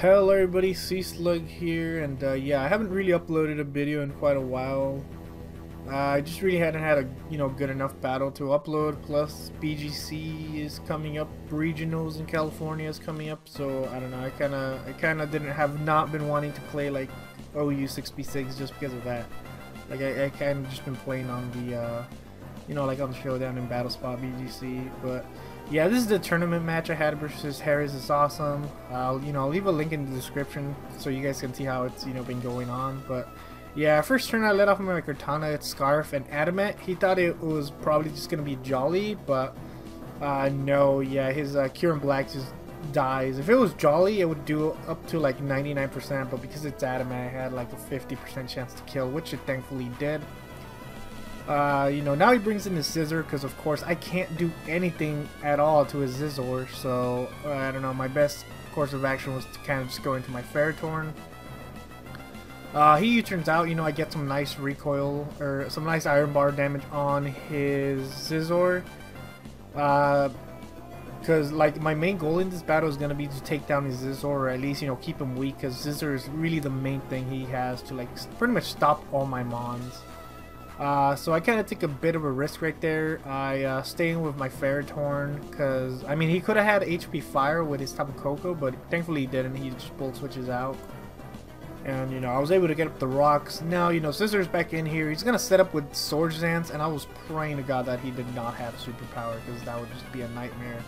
Hello everybody, SeaSlug here, and yeah, I haven't really uploaded a video in quite a while. I just really hadn't had a good enough battle to upload. Plus, BGC is coming up, regionals in California is coming up, so I don't know. I kind of have not been wanting to play like OU 6v6 just because of that. Like I kind of just been playing on the like on the showdown in Battle Spot BGC, but. Yeah, this is the tournament match I had versus HarrisIsAwesome. I'll leave a link in the description so you guys can see how it's been going on. But yeah, first turn I let off my Cortana, it's Scarf and Adamant. He thought it was probably just gonna be Jolly, but no, yeah, his Cure in Black just dies. If it was Jolly, it would do up to like 99%, but because it's Adamant, I had like a 50% chance to kill, which it thankfully did. Now he brings in his Scissor because of course I can't do anything at all to his Scizor, so I don't know, my best course of action was to kind of just go into my Ferrothorn. He U-turns out, I get some nice recoil or some nice Iron Bar damage on his Scizor. Because like my main goal in this battle is gonna be to take down his Scizor, or at least keep him weak, because Scizor is really the main thing he has to like pretty much stop all my Mons. So I kind of take a bit of a risk right there. I stay in with my Ferrothorn because, I mean, he could have had HP Fire with his Tapu Koko, but thankfully he didn't. He just Bolt Switches out. And, I was able to get up the rocks. Now, Scissor's back in here. He's going to set up with Swords Dance, and I was praying to God that he did not have Superpower because that would just be a nightmare.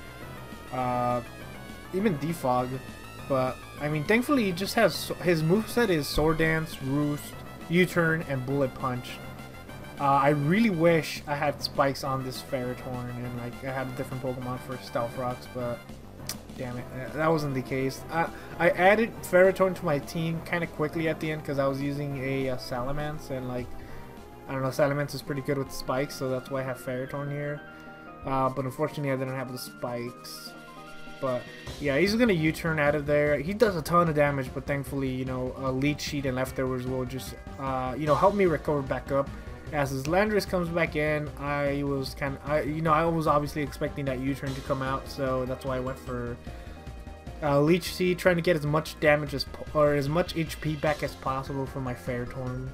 Even Defog. But, I mean, thankfully he just has, his moveset is Sword Dance, Roost, U-Turn, and Bullet Punch. I really wish I had spikes on this Ferrothorn and like I had a different Pokemon for Stealth Rocks, but damn it, that wasn't the case. I added Ferrothorn to my team kind of quickly at the end because I was using a Salamence, and like I don't know, Salamence is pretty good with spikes, so that's why I have Ferrothorn here. But unfortunately I didn't have the spikes. But yeah, he's gonna U-turn out of there. He does a ton of damage, but thankfully a Leech Sheet and Leftovers will just help me recover back up. As his Landorus comes back in, I was I was obviously expecting that U-turn to come out, so that's why I went for Leech Seed, trying to get as much damage or as much HP back as possible for my Ferrothorn.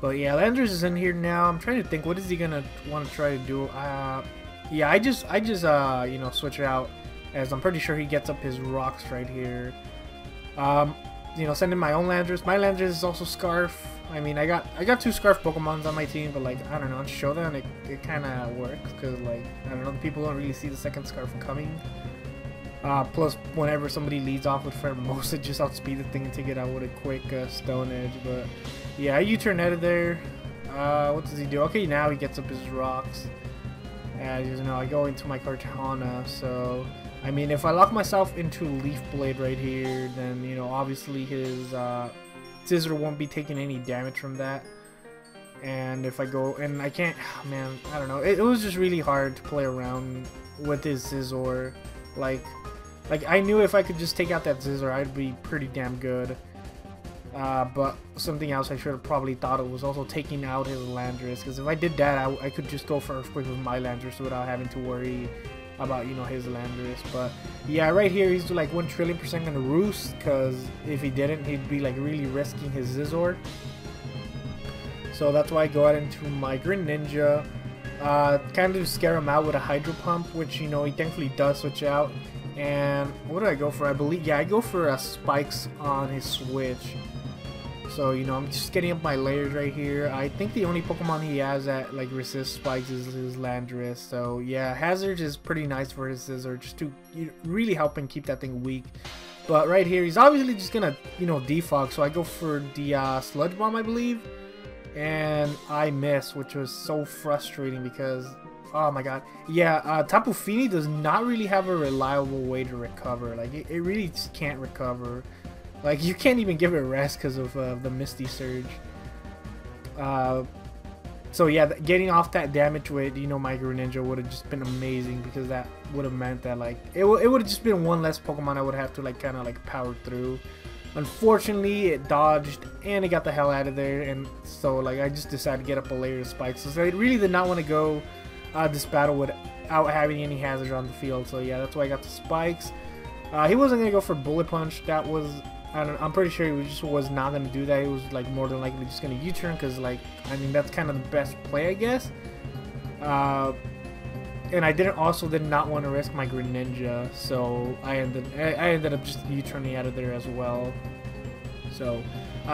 But yeah, Landorus is in here now. I'm trying to think, what is he gonna want to try to do? Yeah, I just switch it out, as I'm pretty sure he gets up his rocks right here. Send in my own Landorus. My Landorus is also Scarf. I mean, I got two Scarf Pokemons on my team, but like I don't know, on Showdown it kind of works because like I don't know, people don't really see the second Scarf coming. Plus, whenever somebody leads off with Pheromosa, just outspeed the thing and take it out with a quick Stone Edge. But yeah, I U-turn out of there. What does he do? Okay, now he gets up his rocks. And I go into my Cortana. So I mean, if I lock myself into Leaf Blade right here, then obviously his Scizor won't be taking any damage from that. And if I go, and I can't, man, I don't know, it was just really hard to play around with his Scizor. Like I knew if I could just take out that Scizor, I'd be pretty damn good. But something else I should have probably thought of was also taking out his Landorus, because if I did that, I could just go for Earthquake with my Landorus without having to worry about his Landorus. But yeah, right here he's like 1,000,000,000% gonna Roost, because if he didn't, he'd be like really risking his Scizor. So that's why I go out into my Greninja, kind of scare him out with a Hydro Pump, which he thankfully does switch out. And what do I go for? I believe, yeah, I go for Spikes on his switch. So I'm just getting up my layers right here. I think the only Pokemon he has that like resist spikes is his Landorus. So yeah, Hazard is pretty nice for his Scizor, just to really help him keep that thing weak. But right here, he's obviously just gonna defog. So I go for the Sludge Bomb, I believe, and I miss, which was so frustrating because oh my god, yeah, Tapu Fini does not really have a reliable way to recover. Like it really just can't recover. Like, you can't even give it rest because of the Misty Surge. So yeah, getting off that damage with, my Greninja would have just been amazing, because that would have meant that, like, it would have just been one less Pokemon I would have to, like, kind of, like, power through. Unfortunately, it dodged, and it got the hell out of there, and so, like, I just decided to get up a layer of spikes. So I really did not want to go this battle without having any hazards on the field. So yeah, that's why I got the spikes. He wasn't gonna go for Bullet Punch. That was, I'm pretty sure he just was not gonna do that. He was like more than likely just gonna U-turn, because like, I mean, that's kind of the best play, I guess. And I did not want to risk my Greninja, so I ended up just U-turning out of there as well. So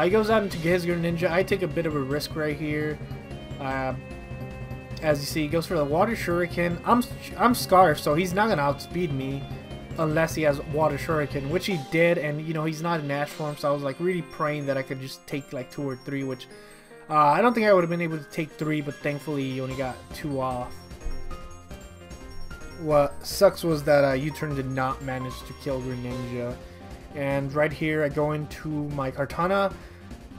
he goes out into his Greninja. I take a bit of a risk right here. As you see, he goes for the Water Shuriken. I'm Scarf, so he's not gonna outspeed me unless he has Water Shuriken, which he did. And you know, he's not in Ash form, so I was like really praying that I could just take like 2 or 3, which I don't think I would have been able to take 3, but thankfully he only got 2 off. What sucks was that U-turn did not manage to kill Greninja. And right here I go into my Kartana.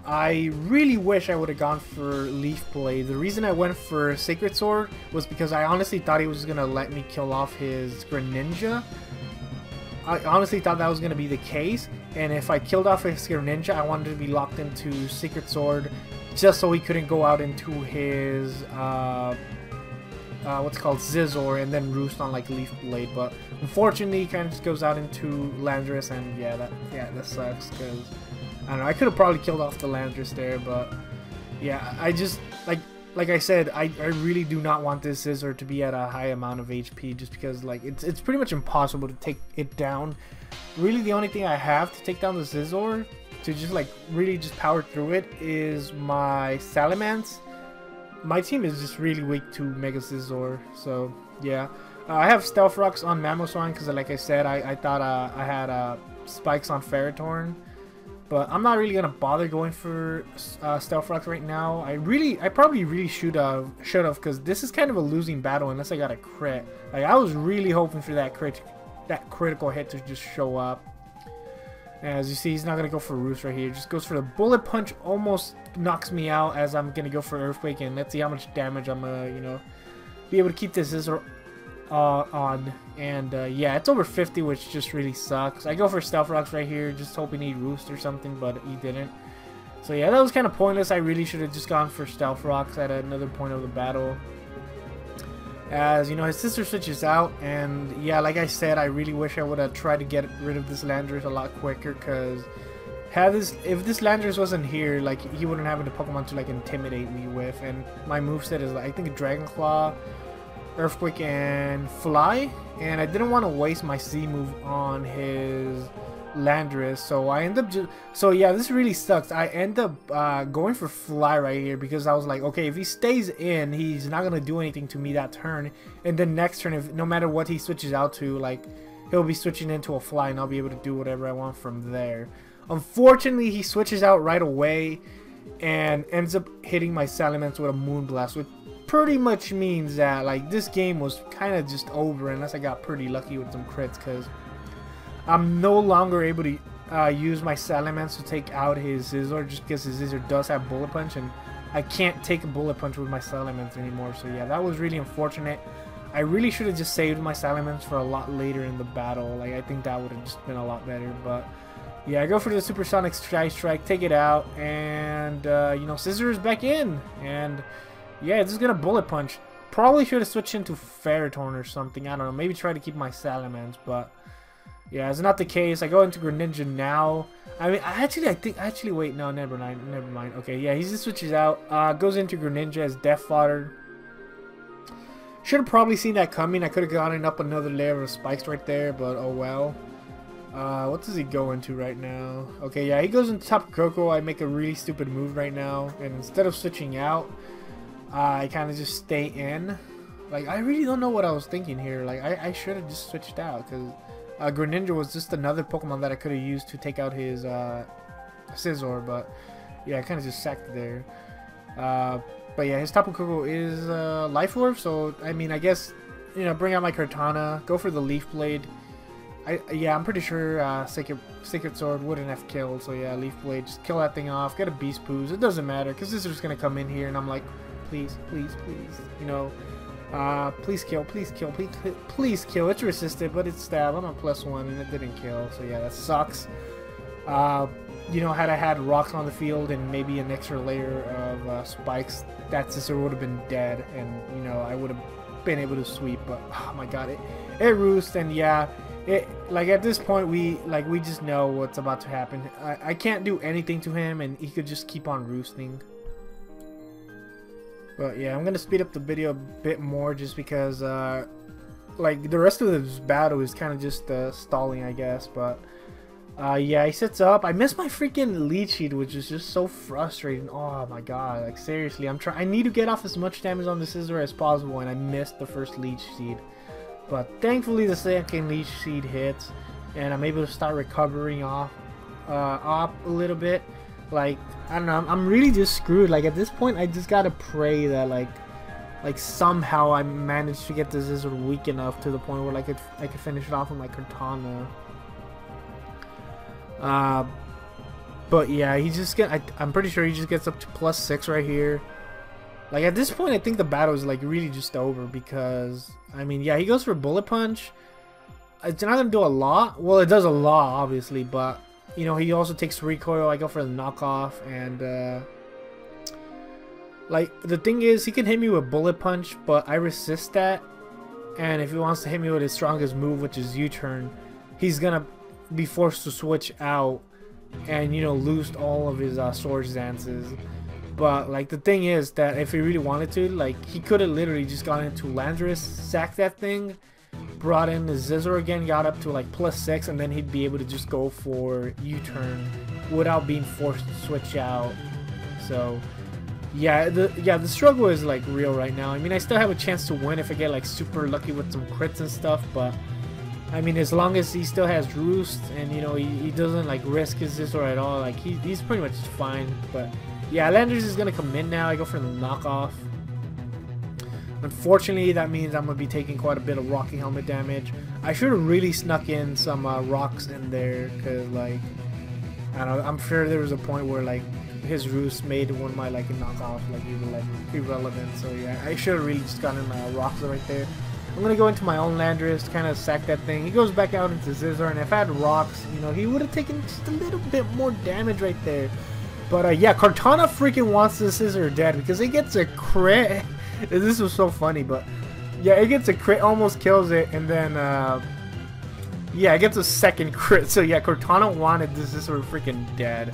I really wish I would have gone for Leaf Blade. The reason I went for Sacred Sword was because I honestly thought he was going to let me kill off his Greninja. I honestly thought that was going to be the case. And if I killed off his Greninja, I wanted to be locked into Sacred Sword just so he couldn't go out into his what's called Scizor and then roost on like Leaf Blade. But unfortunately, he kind of just goes out into Landorus, and yeah, that sucks, because I don't know, I could have probably killed off the Landorus there, but yeah, I just like I said, I really do not want this Scizor to be at a high amount of HP, just because like it's pretty much impossible to take it down. Really, the only thing I have to take down the Scizor, to just like really just power through it, is my Salamence. My team is just really weak to Mega Scizor, so yeah. I have Stealth Rocks on Mamoswine because, like I said, I thought I had Spikes on Ferrothorn, but I'm not really gonna bother going for Stealth Rocks right now. I probably really should have, because this is kind of a losing battle unless I got a crit. Like, I was really hoping for that critical hit to just show up. As you see, he's not going to go for Roost right here. Just goes for the Bullet Punch. Almost knocks me out, as I'm going to go for Earthquake. And let's see how much damage I'm going to, you know, be able to keep this Scizor on. And yeah, it's over 50, which just really sucks. I go for Stealth Rocks right here, just hoping he'd Roost or something, but he didn't. So yeah, that was kind of pointless. I really should have just gone for Stealth Rocks at another point of the battle. As you know, his sister switches out, and yeah, like I said, I really wish I would have tried to get rid of this Landorus a lot quicker, because if this Landorus wasn't here, like, he wouldn't have the Pokemon to like intimidate me with. And my moveset is, I think, Dragon Claw, Earthquake, and Fly, and I didn't want to waste my C move on his Landorus, so I end up so yeah, this really sucks. I end up going for Fly right here, because I was like, okay, if he stays in, he's not gonna do anything to me that turn, and then next turn, if no matter what he switches out to, like, he'll be switching into a Fly, and I'll be able to do whatever I want from there. Unfortunately, he switches out right away and ends up hitting my Salamence with a Moonblast, which pretty much means that like this game was kind of just over, unless I got pretty lucky with some crits, because I'm no longer able to use my Salamence to take out his Scizor, just because his Scizor does have Bullet Punch, and I can't take a Bullet Punch with my Salamence anymore. So yeah, that was really unfortunate. I really should have just saved my Salamence for a lot later in the battle. Like, I think that would have just been a lot better. But yeah, I go for the Supersonic Strike, take it out, and you know, Scizor is back in, and yeah, this is gonna Bullet Punch. Probably should have switched into Ferrothorn or something. I don't know. Maybe try to keep my Salamence, but yeah, it's not the case. I go into Greninja now. I mean, actually, wait, no, never mind. Okay, yeah, he just switches out. Goes into Greninja as Death Fodder. Should have probably seen that coming. I could have gotten up another layer of spikes right there, but oh well. What does he go into right now? Okay, yeah, he goes into Tapu Koko. I make a really stupid move right now, and instead of switching out, I kind of just stay in. Like, I really don't know what I was thinking here. Like, I should have just switched out, because Greninja was just another Pokemon that I could have used to take out his Scizor, but yeah, I kind of just sacked there. But yeah, his Tapu Koko is Life Orb, so I mean, I guess, you know, bring out my Kartana, go for the Leaf Blade. Yeah, I'm pretty sure Sacred Sword wouldn't have killed, so yeah, Leaf Blade, just kill that thing off, get a Beast Poos. It doesn't matter, because this is just gonna come in here, and I'm like, please, you know. Please kill. It's resisted, but it's stab. I'm on +1 and it didn't kill, so yeah, that sucks. You know, had I had rocks on the field and maybe an extra layer of spikes, that Scizor would have been dead, and you know, I would have been able to sweep, but oh my god, it roost, and yeah, like at this point we just know what's about to happen. I can't do anything to him, and he could just keep on roosting. But yeah, I'm gonna speed up the video a bit more just because like the rest of this battle is kind of just stalling, I guess. But yeah, he sits up. I missed my freaking lead sheet, which is just so frustrating. Oh my god, like seriously, I need to get off as much damage on the scissor as possible, and I missed the first lead sheet. But thankfully the second lead sheet hits, and I'm able to start recovering off up a little bit. Like, I don't know, I'm really just screwed. Like at this point I just gotta pray that like somehow I managed to get the scissor weak enough to the point where I could finish it off with my katana. But yeah, I'm pretty sure he just gets up to +6 right here. Like at this point I think the battle is like really just over, because I mean, yeah, he goes for bullet punch. It's not gonna do a lot. Well, it does a lot obviously, but you know, he also takes recoil. I go for the knockoff, and like the thing is, he can hit me with bullet punch, but I resist that. And if he wants to hit me with his strongest move, which is U-turn, he's gonna be forced to switch out and, you know, lose all of his sword dances. But like the thing is that if he really wanted to, like he could have literally just gone into Landris, sacked that thing, brought in the scissor again, got up to like +6, and then he'd be able to just go for U-turn without being forced to switch out. So yeah, the struggle is like real right now. I mean, I still have a chance to win if I get like super lucky with some crits and stuff, but I mean, as long as he still has roost and, you know, he doesn't like risk his scissor at all, like he's pretty much fine. But yeah, Landers is gonna come in now. I go for the knockoff. Unfortunately, that means I'm gonna be taking quite a bit of rocky helmet damage. I should have really snuck in some rocks in there, because like, I don't know, I'm sure there was a point where like his roost made one of my like knockoff like irrelevant. So yeah, I should have really just gotten rocks right there. I'm gonna go into my own Landris, kind of sack that thing. He goes back out into scissor, and if I had rocks, you know, he would have taken just a little bit more damage right there. But yeah, Cortana freaking wants the scissor dead because it gets a crit. This was so funny, but yeah, it gets a crit, almost kills it, and then yeah, it gets a second crit. So yeah, Cortana wanted this scissor freaking dead.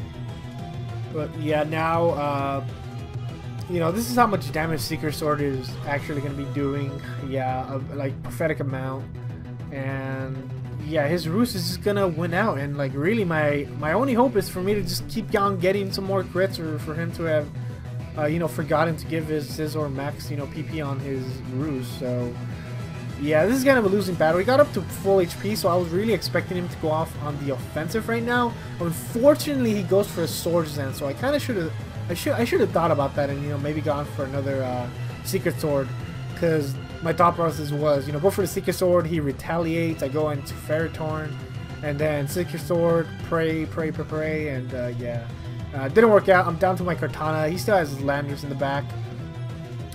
But yeah, now you know, this is how much damage Seeker Sword is actually going to be doing. Yeah, like pathetic amount. And yeah, his roost is just going to win out. And like really my only hope is for me to just keep on getting some more crits, or for him to have you know, forgotten to give his scissor max, you know, PP on his roost. So yeah, this is kind of a losing battle. He got up to full HP, so I was really expecting him to go off on the offensive right now. Unfortunately, he goes for a Swords Dance, so I kind of should have I should have thought about that, and, you know, maybe gone for another Secret Sword, because my thought process was, you know, go for the Secret Sword, he retaliates, I go into Ferrotorn, and then Secret Sword, pray, and yeah. Didn't work out. I'm down to my Cortana. He still has his Landers in the back.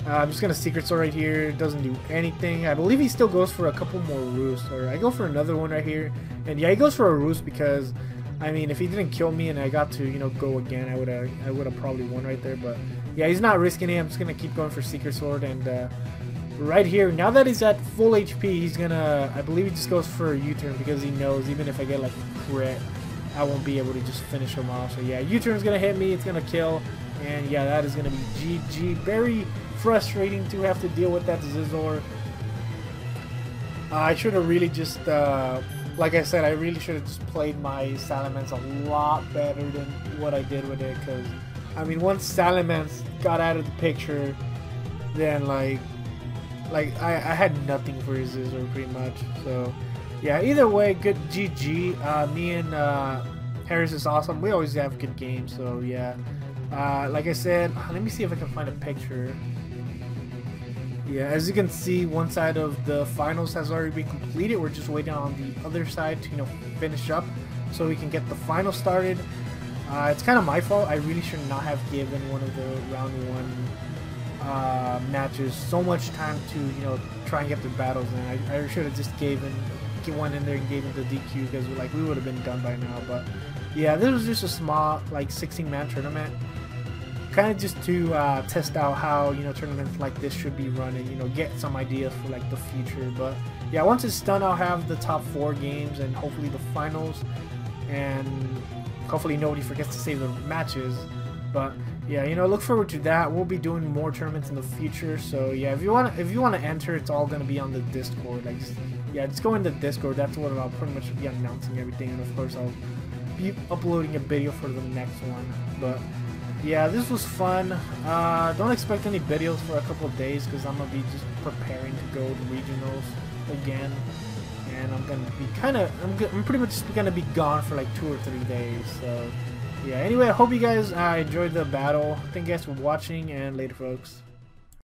I'm just going to Secret Sword right here. Doesn't do anything. I believe he still goes for a couple more roosts, or I go for another one right here. And yeah, he goes for a roost because, I mean, if he didn't kill me and I got to, you know, go again, I would have probably won right there. But yeah, he's not risking it. I'm just gonna keep going for Secret Sword, and right here, now that he's at full HP, he's gonna, I believe he just goes for a U-turn, because he knows even if I get like a crit, I won't be able to just finish him off. So yeah, U-turn's gonna hit me. It's gonna kill, and yeah, that is gonna be GG. Very frustrating to have to deal with that Zizor. I should have really just. Like I said, I really should have just played my Salamence a lot better than what I did with it, because, I mean, once Salamence got out of the picture, then, like I had nothing for his Zizor, pretty much. So, yeah, either way, good GG. Me and Harris is awesome. We always have good games, so, yeah. Like I said, let me see if I can find a picture. Yeah, as you can see, one side of the finals has already been completed. We're just waiting on the other side to, you know, finish up so we can get the final started. It's kind of my fault. I really should not have given one of the round 1 matches so much time to, you know, try and get the battles in. I should have just went in there and gave him the DQ, because like we would have been done by now. But yeah, this was just a small like 16-man tournament. Kind of just to test out how, you know, tournaments like this should be run, and, you know, get some ideas for like the future. But yeah, once it's done, I'll have the top 4 games and hopefully the finals, and hopefully nobody forgets to save the matches. But yeah, you know, look forward to that. We'll be doing more tournaments in the future. So yeah, if you want to enter, it's all gonna be on the Discord. Like, yeah, just go in the Discord. That's what I'll pretty much be announcing everything, and of course I'll be uploading a video for the next one. But yeah, this was fun. Don't expect any videos for a couple of days because I'm gonna be just preparing to go to regionals again, and I'm gonna be I'm pretty much gonna be gone for like 2 or 3 days. So yeah, anyway, I hope you guys enjoyed the battle. Thank you guys for watching, and later, folks.